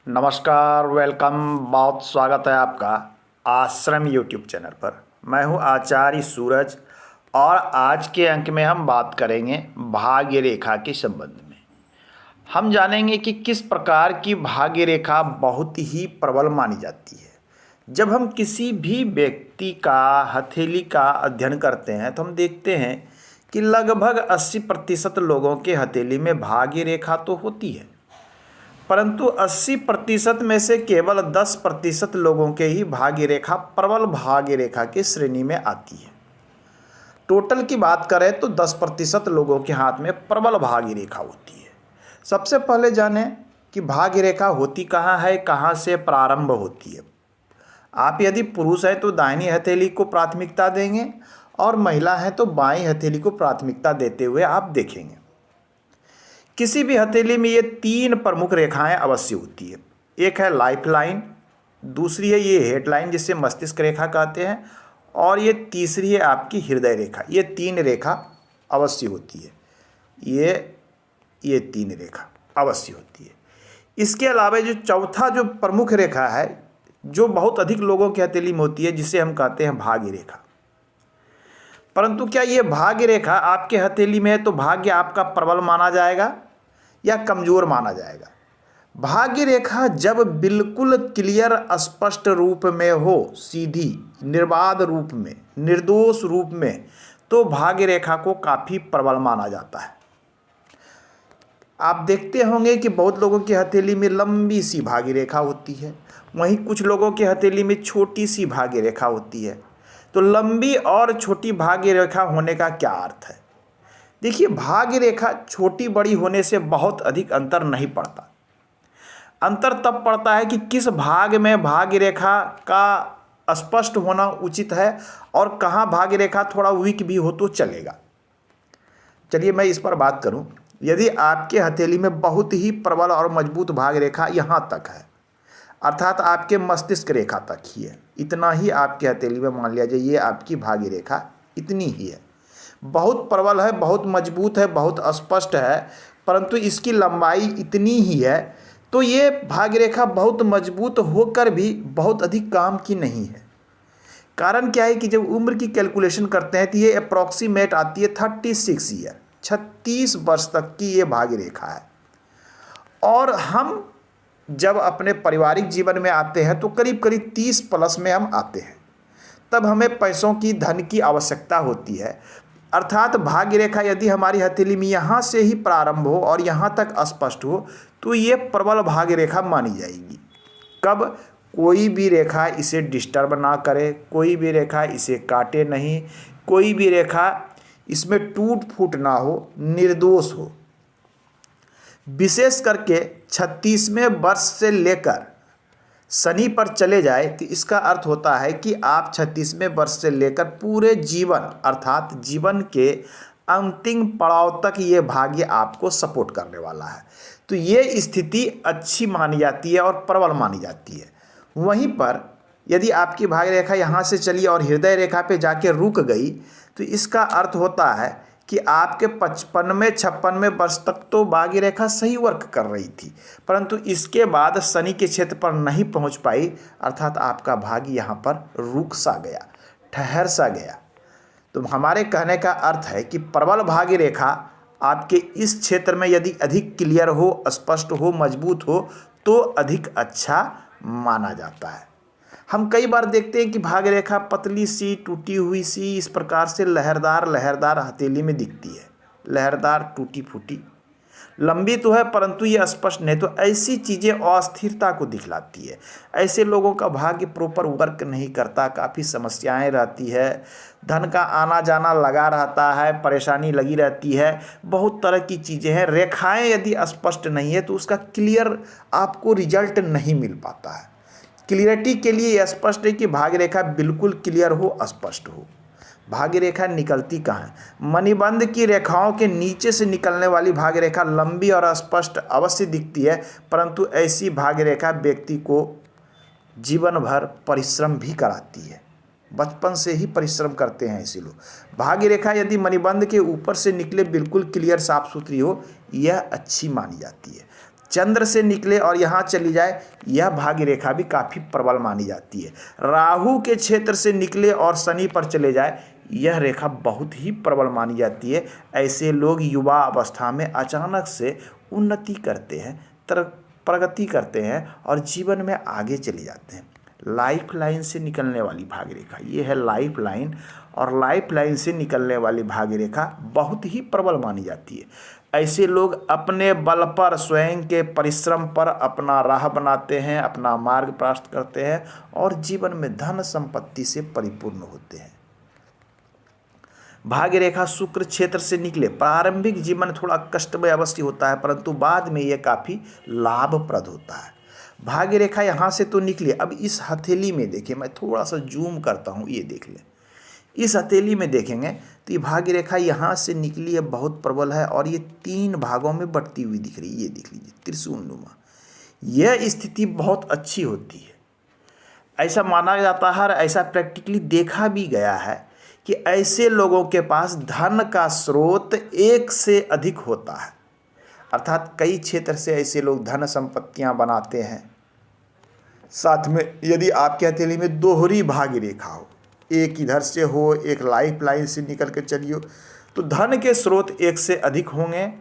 नमस्कार, वेलकम। बहुत स्वागत है आपका आश्रम यूट्यूब चैनल पर। मैं हूं आचार्य सूरज और आज के अंक में हम बात करेंगे भाग्य रेखा के संबंध में। हम जानेंगे कि किस प्रकार की भाग्य रेखा बहुत ही प्रबल मानी जाती है। जब हम किसी भी व्यक्ति का हथेली का अध्ययन करते हैं तो हम देखते हैं कि लगभग 80% लोगों के हथेली में भाग्य रेखा तो होती है, परंतु 80% में से केवल 10% लोगों के ही भाग्य रेखा प्रबल भाग्य रेखा की श्रेणी में आती है। टोटल की बात करें तो 10% लोगों के हाथ में प्रबल भाग्य रेखा होती है। सबसे पहले जानें कि भाग्य रेखा होती कहाँ है, कहाँ से प्रारंभ होती है। आप यदि पुरुष हैं तो दाहिनी हथेली को प्राथमिकता देंगे और महिला हैं तो बाईं हथेली को प्राथमिकता देते हुए आप देखेंगे। किसी भी हथेली में ये 3 प्रमुख रेखाएं अवश्य होती है। एक है लाइफ लाइन, दूसरी है ये हेडलाइन जिसे मस्तिष्क रेखा कहते हैं, और ये तीसरी है आपकी हृदय रेखा। ये 3 रेखा अवश्य होती है। ये 3 रेखा अवश्य होती है। इसके अलावा जो चौथा जो प्रमुख रेखा है जो बहुत अधिक लोगों की हथेली में होती है, जिसे हम कहते हैं भाग्य रेखा। परंतु क्या ये भाग्य रेखा आपके हथेली में है तो भाग्य आपका प्रबल माना जाएगा या कमजोर माना जाएगा? भाग्य रेखा जब बिल्कुल क्लियर स्पष्ट रूप में हो, सीधी निर्बाध रूप में, निर्दोष रूप में, तो भाग्य रेखा को काफ़ी प्रबल माना जाता है। आप देखते होंगे कि बहुत लोगों की हथेली में लंबी सी भाग्य रेखा होती है, वहीं कुछ लोगों की हथेली में छोटी सी भाग्य रेखा होती है। तो लंबी और छोटी भाग्य रेखा होने का क्या अर्थ है? देखिए, भाग्य रेखा छोटी बड़ी होने से बहुत अधिक अंतर नहीं पड़ता। अंतर तब पड़ता है कि किस भाग में भाग्य रेखा का स्पष्ट होना उचित है और कहाँ भाग्य रेखा थोड़ा वीक भी हो तो चलेगा। चलिए मैं इस पर बात करूं। यदि आपके हथेली में बहुत ही प्रबल और मजबूत भाग्य रेखा यहाँ तक है, अर्थात आपके मस्तिष्क रेखा तक ही है, इतना ही आपके हथेली में मान लिया जाए ये आपकी भाग्य रेखा इतनी ही है, बहुत प्रबल है, बहुत मजबूत है, बहुत स्पष्ट है, परंतु इसकी लंबाई इतनी ही है, तो ये भाग्य रेखा बहुत मजबूत होकर भी बहुत अधिक काम की नहीं है। कारण क्या है कि जब उम्र की कैलकुलेशन करते हैं तो ये अप्रॉक्सीमेट आती है 36 ईयर, 36 वर्ष तक की ये भाग्य रेखा है। और हम जब अपने पारिवारिक जीवन में आते हैं तो करीब करीब 30 प्लस में हम आते हैं, तब हमें पैसों की, धन की आवश्यकता होती है। अर्थात भाग्य रेखा यदि हमारी हथेली में यहाँ से ही प्रारंभ हो और यहाँ तक स्पष्ट हो तो ये प्रबल भाग्य रेखा मानी जाएगी। कब? कोई भी रेखा इसे डिस्टर्ब ना करे, कोई भी रेखा इसे काटे नहीं, कोई भी रेखा इसमें टूट फूट ना हो, निर्दोष हो। विशेष करके 36वें वर्ष से लेकर शनि पर चले जाए तो इसका अर्थ होता है कि आप 36वें वर्ष से लेकर पूरे जीवन, अर्थात जीवन के अंतिम पड़ाव तक ये भाग्य आपको सपोर्ट करने वाला है। तो ये स्थिति अच्छी मानी जाती है और प्रबल मानी जाती है। वहीं पर यदि आपकी भाग्य रेखा यहाँ से चली और हृदय रेखा पे जाके रुक गई तो इसका अर्थ होता है कि आपके 55वें 56वें वर्ष तक तो भाग्य रेखा सही वर्क कर रही थी, परंतु इसके बाद शनि के क्षेत्र पर नहीं पहुंच पाई, अर्थात आपका भाग्य यहाँ पर रुक सा गया, ठहर सा गया। तो हमारे कहने का अर्थ है कि प्रबल भाग्य रेखा आपके इस क्षेत्र में यदि अधिक क्लियर हो, स्पष्ट हो, मजबूत हो तो अधिक अच्छा माना जाता है। हम कई बार देखते हैं कि भाग्य रेखा पतली सी, टूटी हुई सी, इस प्रकार से लहरदार हथेली में दिखती है, लहरदार, टूटी फूटी, लंबी तो है परंतु ये स्पष्ट नहीं। तो ऐसी चीज़ें अस्थिरता को दिखलाती है। ऐसे लोगों का भाग्य प्रॉपर वर्क नहीं करता, काफ़ी समस्याएं रहती है, धन का आना जाना लगा रहता है, परेशानी लगी रहती है, बहुत तरह की चीज़ें हैं। रेखाएं यदि स्पष्ट नहीं है तो उसका क्लियर आपको रिजल्ट नहीं मिल पाता है। क्लियरिटी के लिए यह स्पष्ट है कि भाग्य रेखा बिल्कुल क्लियर हो, स्पष्ट हो। भाग्य रेखा निकलती कहाँ है? मणिबंध की रेखाओं के नीचे से निकलने वाली भाग्य रेखा लंबी और स्पष्ट अवश्य दिखती है, परंतु ऐसी भाग्य रेखा व्यक्ति को जीवन भर परिश्रम भी कराती है। बचपन से ही परिश्रम करते हैं ऐसे लोग। भाग्य रेखा यदि मणिबंध के ऊपर से निकले, बिल्कुल क्लियर साफ सुथरी हो, यह अच्छी मानी जाती है। चंद्र से निकले और यहाँ चली जाए, यह भाग्य रेखा भी काफ़ी प्रबल मानी जाती है। राहु के क्षेत्र से निकले और शनि पर चले जाए, यह रेखा बहुत ही प्रबल मानी जाती है। ऐसे लोग युवा अवस्था में अचानक से उन्नति करते हैं, प्रगति करते हैं और जीवन में आगे चले जाते हैं। लाइफ लाइन से निकलने वाली भाग्य रेखा, ये है लाइफ लाइन, और लाइफ लाइन से निकलने वाली भाग्य रेखा बहुत ही प्रबल मानी जाती है। ऐसे लोग अपने बल पर, स्वयं के परिश्रम पर अपना राह बनाते हैं, अपना मार्ग प्राप्त करते हैं और जीवन में धन संपत्ति से परिपूर्ण होते हैं। भाग्य रेखा शुक्र क्षेत्र से निकले, प्रारंभिक जीवन थोड़ा कष्टमय अवश्य होता है, परंतु बाद में यह काफ़ी लाभप्रद होता है। भाग्य रेखा यहाँ से तो निकली, अब इस हथेली में देखिए, मैं थोड़ा सा जूम करता हूँ, ये देख लें। इस हथेली में देखेंगे तो ये भाग्य रेखा यहाँ से निकली है, बहुत प्रबल है और ये 3 भागों में बंटती हुई दिख रही है। ये देख लीजिए, त्रिशूलनुमा। यह स्थिति बहुत अच्छी होती है, ऐसा माना जाता है और ऐसा प्रैक्टिकली देखा भी गया है कि ऐसे लोगों के पास धन का स्रोत एक से अधिक होता है, अर्थात कई क्षेत्र से ऐसे लोग धन संपत्तियां बनाते हैं। साथ में यदि आपके हथेली में दोहरी भाग्य रेखा हो, एक इधर से हो, एक लाइफ लाइन से निकल के चलिए, तो धन के स्रोत एक से अधिक होंगे,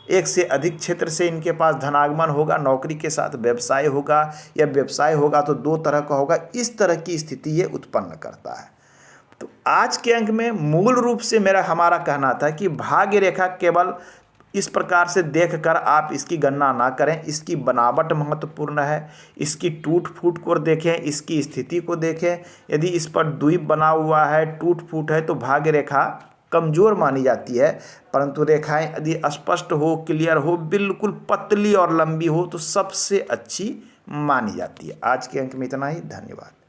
एक से अधिक क्षेत्र से इनके पास धनागमन होगा। नौकरी के साथ व्यवसाय होगा, या व्यवसाय होगा तो 2 तरह का होगा। इस तरह की स्थिति ये उत्पन्न करता है। तो आज के अंक में मूल रूप से हमारा कहना था कि भाग्य रेखा केवल इस प्रकार से देखकर आप इसकी गणना ना करें, इसकी बनावट महत्वपूर्ण है। इसकी टूट फूट को देखें, इसकी स्थिति को देखें। यदि इस पर द्वीप बना हुआ है, टूट फूट है, तो भाग्य रेखा कमज़ोर मानी जाती है। परंतु रेखाएं यदि स्पष्ट हो, क्लियर हो, बिल्कुल पतली और लंबी हो, तो सबसे अच्छी मानी जाती है। आज के अंक में इतना ही, धन्यवाद।